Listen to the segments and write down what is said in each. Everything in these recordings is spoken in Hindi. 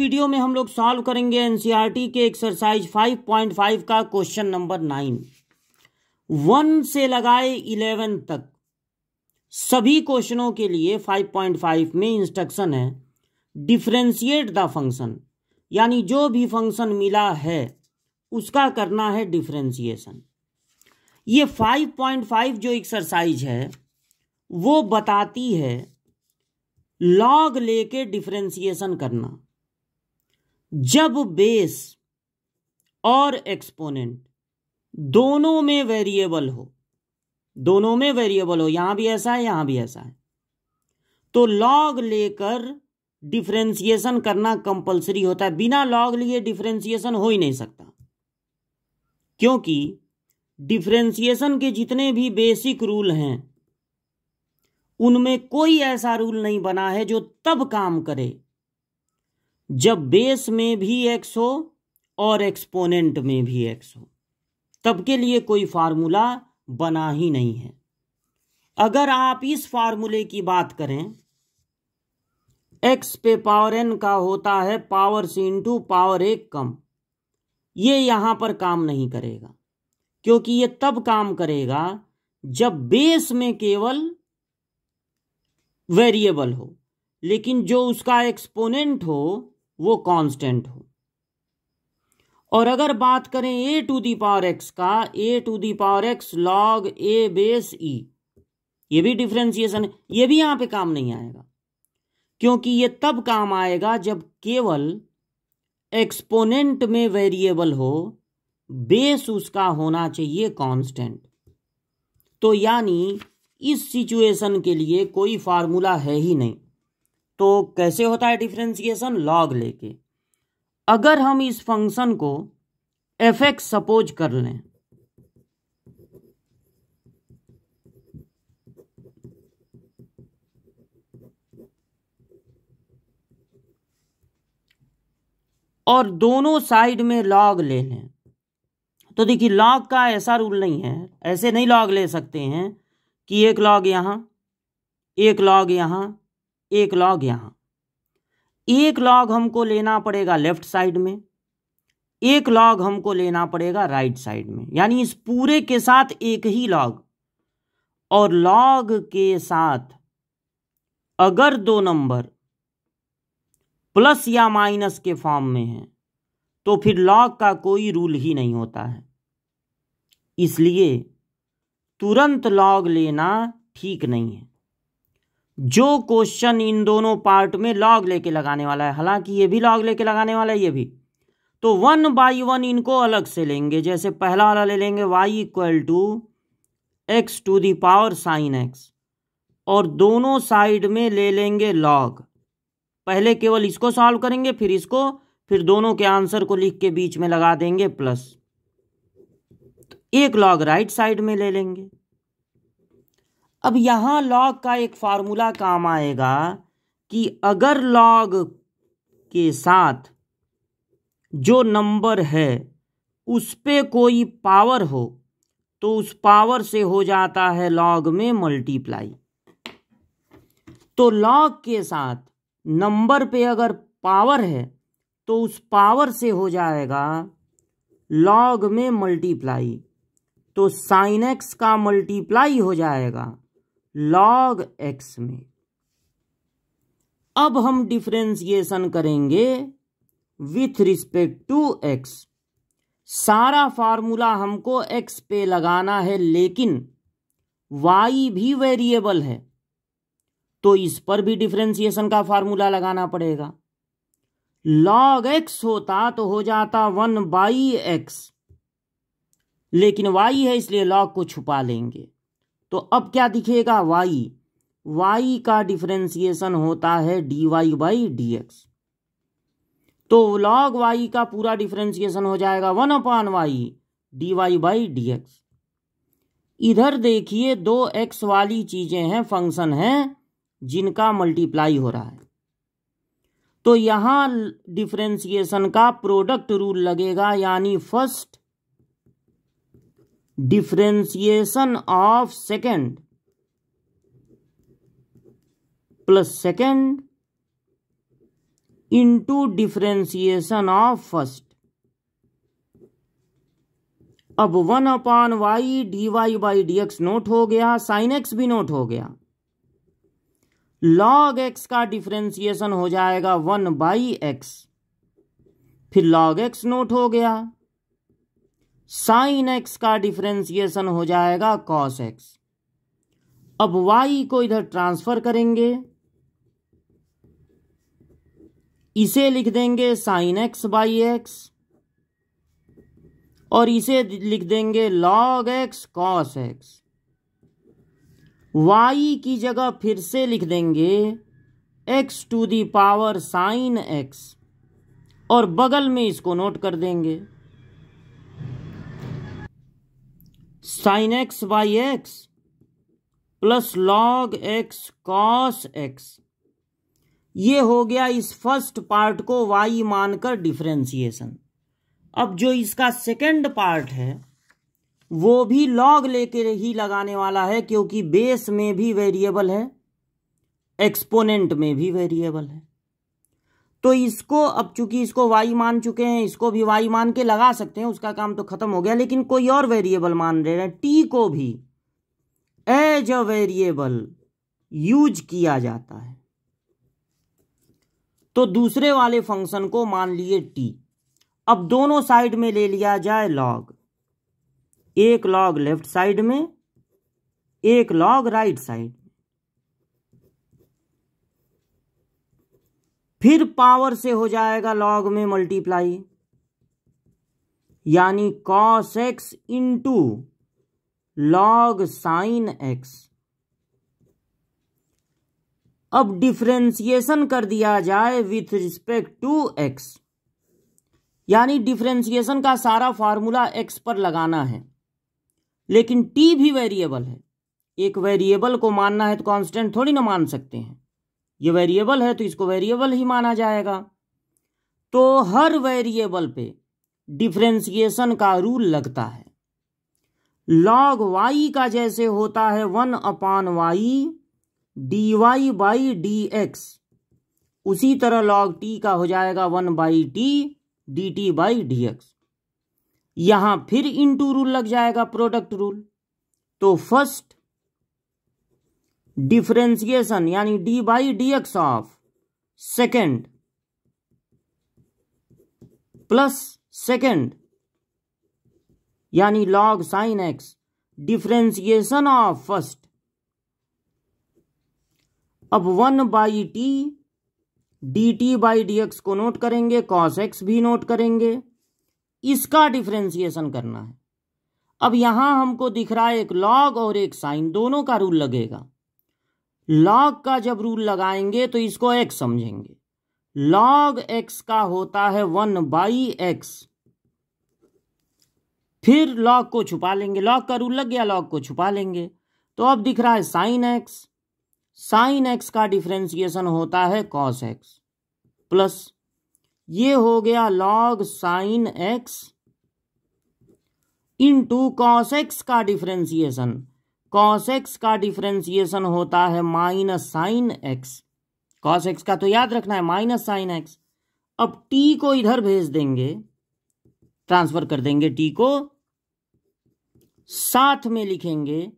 वीडियो में हम लोग सॉल्व करेंगे एनसीईआरटी के एक्सरसाइज 5.5 का क्वेश्चन नंबर 9। 1 से लगाए 11 तक सभी क्वेश्चनों के लिए 5.5 में इंस्ट्रक्शन है डिफरेंशिएट द फंक्शन, यानी जो भी फंक्शन मिला है उसका करना है डिफरेंशिएशन। ये 5.5 जो एक्सरसाइज है वो बताती है लॉग लेके डिफरेंशिएशन करना जब बेस और एक्सपोनेंट दोनों में वेरिएबल हो, यहां भी ऐसा है यहां भी ऐसा है, तो लॉग लेकर डिफरेंशिएशन करना कंपलसरी होता है। बिना लॉग लिए डिफरेंशिएशन हो ही नहीं सकता, क्योंकि डिफरेंशिएशन के जितने भी बेसिक रूल हैं उनमें कोई ऐसा रूल नहीं बना है जो तब काम करे जब बेस में भी x हो और एक्सपोनेंट में भी x हो। तब के लिए कोई फार्मूला बना ही नहीं है। अगर आप इस फार्मूले की बात करें, x पे पावर n का होता है पावर से इंटू पावर 1 कम, ये यहां पर काम नहीं करेगा, क्योंकि ये तब काम करेगा जब बेस में केवल वेरिएबल हो, लेकिन जो उसका एक्सपोनेंट हो वो कांस्टेंट हो। और अगर बात करें a to the power x का, a to the power x log a base e, ये भी डिफरेंशिएशन है, ये भी यहां पे काम नहीं आएगा, क्योंकि ये तब काम आएगा जब केवल एक्सपोनेंट में वेरिएबल हो, बेस उसका होना चाहिए कांस्टेंट। तो यानी इस सिचुएशन के लिए कोई फार्मूला है ही नहीं। तो कैसे होता है डिफरेंशिएशन? लॉग लेके। अगर हम इस फंक्शन को f(x) सपोज कर लें, और दोनों साइड में लॉग ले लें, तो देखिए लॉग का ऐसा रूल नहीं है, ऐसे नहीं लॉग ले सकते हैं कि एक लॉग यहां, एक लॉग यहां, एक लॉग यहां। एक लॉग हमको लेना पड़ेगा लेफ्ट साइड में, एक लॉग हमको लेना पड़ेगा राइट साइड में, यानी इस पूरे के साथ एक ही लॉग। और लॉग के साथ अगर दो नंबर प्लस या माइनस के फॉर्म में है तो फिर लॉग का कोई रूल ही नहीं होता है। इसलिए तुरंत लॉग लेना ठीक नहीं है। जो क्वेश्चन इन दोनों पार्ट में लॉग लेके लगाने वाला है, हालांकि ये भी लॉग लेके लगाने वाला है, ये भी, तो 1 बाई 1 इनको अलग से लेंगे। जैसे पहला वाला ले लेंगे y equal to x to the power sine x, और दोनों साइड में ले लेंगे लॉग। पहले केवल इसको सॉल्व करेंगे, फिर इसको, फिर दोनों के आंसर को लिख के बीच में लगा देंगे प्लस। एक लॉग राइट साइड में ले लेंगे। अब यहां लॉग का एक फार्मूला काम आएगा कि अगर लॉग के साथ जो नंबर है उस पे कोई पावर हो तो उस पावर से हो जाता है लॉग में मल्टीप्लाई। तो लॉग के साथ नंबर पे अगर पावर है तो उस पावर से हो जाएगा लॉग में मल्टीप्लाई, तो साइन एक्स का मल्टीप्लाई हो जाएगा लॉग एक्स में। अब हम डिफरेंशिएशन करेंगे विथ रिस्पेक्ट टू एक्स। सारा फार्मूला हमको एक्स पे लगाना है, लेकिन वाई भी वेरिएबल है, तो इस पर भी डिफरेंशिएशन का फार्मूला लगाना पड़ेगा। लॉग एक्स होता तो हो जाता 1 बाई एक्स, लेकिन वाई है इसलिए लॉग को छुपा लेंगे। तो अब क्या दिखेगा? वाई का डिफरेंशिएशन होता है dy बाई dx। तो log y का पूरा डिफरेंशिएशन हो जाएगा 1 upon y dy by dx। इधर देखिए दो x वाली चीजें हैं, फंक्शन हैं जिनका मल्टीप्लाई हो रहा है, तो यहां डिफरेंशिएशन का प्रोडक्ट रूल लगेगा, यानी first differentiation of second plus second into differentiation of first. अब 1/y dy/dx नोट हो गया, साइन एक्स भी नोट हो गया। log x का डिफरेंशिएशन हो जाएगा 1/x, फिर log x नोट हो गया। साइन x का डिफरेंशिएशन हो जाएगा cos x। अब y को इधर ट्रांसफर करेंगे, इसे लिख देंगे साइन x/x और इसे लिख देंगे log x cos x। y की जगह फिर से लिख देंगे x⁴ साइन x और बगल में इसको नोट कर देंगे sine x/x plus log x cos x। ये हो गया इस फर्स्ट पार्ट को y मानकर डिफरेंशिएशन। अब जो इसका सेकंड पार्ट है वो भी log लेकर ही लगाने वाला है, क्योंकि बेस में भी वेरिएबल है, एक्सपोनेंट में भी वेरिएबल है। तो इसको अब चूंकि इसको y मान चुके हैं, इसको भी y मान के लगा सकते हैं, उसका काम तो खत्म हो गया। लेकिन कोई और वेरिएबल मान रहे हैं, t को भी एज अ वेरिएबल यूज किया जाता है। तो दूसरे वाले फंक्शन को मान लिए t। अब दोनों साइड में ले लिया जाए log, एक log लेफ्ट साइड में, एक log राइट साइड। फिर पावर से हो जाएगा log में मल्टीप्लाई, यानी cos x into log sine x। अब डिफरेंशिएशन कर दिया जाए विथ रिस्पेक्ट टू x, यानी डिफरेंशिएशन का सारा फार्मूला x पर लगाना है। लेकिन t भी वेरिएबल है, एक वेरिएबल को मानना है तो कांस्टेंट थोड़ी ना मान सकते हैं। ये वेरिएबल है तो इसको वेरिएबल ही माना जाएगा। तो हर वेरिएबल पे डिफरेंशिएशन का रूल लगता है। log y का जैसे होता है 1/y dy/dx, उसी तरह log t का हो जाएगा 1/t dt/dx। यहां फिर इनटू रूल लग जाएगा, प्रोडक्ट रूल। तो फर्स्ट डिफरेंशिएशन यानी d/dx of second plus second यानी log sine x, differentiation of first. अब 1/t dt/dx को नोट करेंगे, cos x भी नोट करेंगे, इसका डिफरेंशिएशन करना है। अब यहां हमको दिख रहा है एक log और एक साइन, दोनों का रूल लगेगा। log का जब रूल लगाएंगे तो इसको x समझेंगे। log x का होता है 1/x, फिर log को छुपा लेंगे, log का रूल लग गया, log को छुपा लेंगे। तो अब दिख रहा है साइन x, साइन x का डिफरेंशिएशन होता है cos x प्लस ये हो गया log sine x into cos x का डिफरेंशिएशन, cos x का डिफरेंशिएशन होता है minus sine x। cos x का तो याद रखना है माइनस साइन x। अब t को इधर भेज देंगे, ट्रांसफर कर देंगे t को, साथ में लिखेंगे।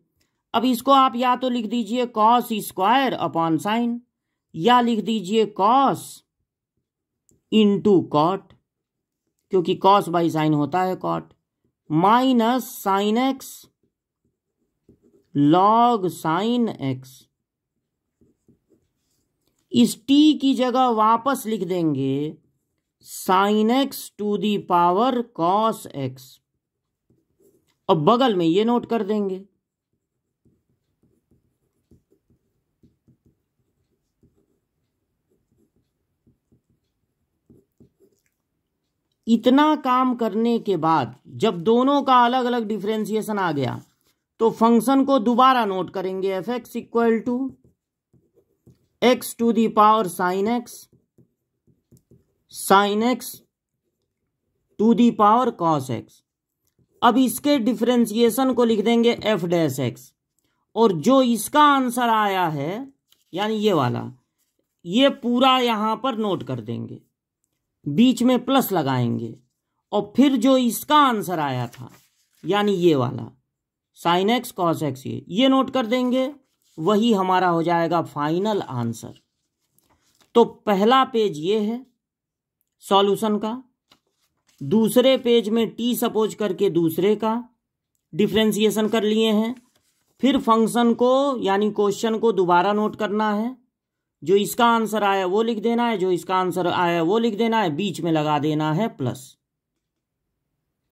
अब इसको आप या तो लिख दीजिए cos² साइन, या लिख दीजिए cos इंटू कॉट, क्योंकि cos बाई साइन होता है cot, minus sine x log sine x। इस t की जगह वापस लिख देंगे साइन x⁴ cos x। अब बगल में ये नोट कर देंगे। इतना काम करने के बाद जब दोनों का अलग अलग डिफरेंशिएशन आ गया तो फंक्शन को दोबारा नोट करेंगे, fx equal to x⁴ sine x, sine x⁴ cos x। अब इसके डिफरेंशिएशन को लिख देंगे f'(x), और जो इसका आंसर आया है यानी ये वाला, ये पूरा यहाँ पर नोट कर देंगे, बीच में प्लस लगाएंगे और फिर जो इसका आंसर आया था यानी ये वाला साइन एक्स कॉस एक्स ये नोट कर देंगे, वही हमारा हो जाएगा फाइनल आंसर। तो पहला पेज ये है सॉल्यूशन का, दूसरे पेज में टी सपोज करके दूसरे का डिफ्रेंसिएशन कर लिए हैं, फिर फंक्शन को यानी क्वेश्चन को दोबारा नोट करना है, जो इसका आंसर आया वो लिख देना है, जो इसका आंसर आया वो लिख देना है, बीच में लगा देना है प्लस।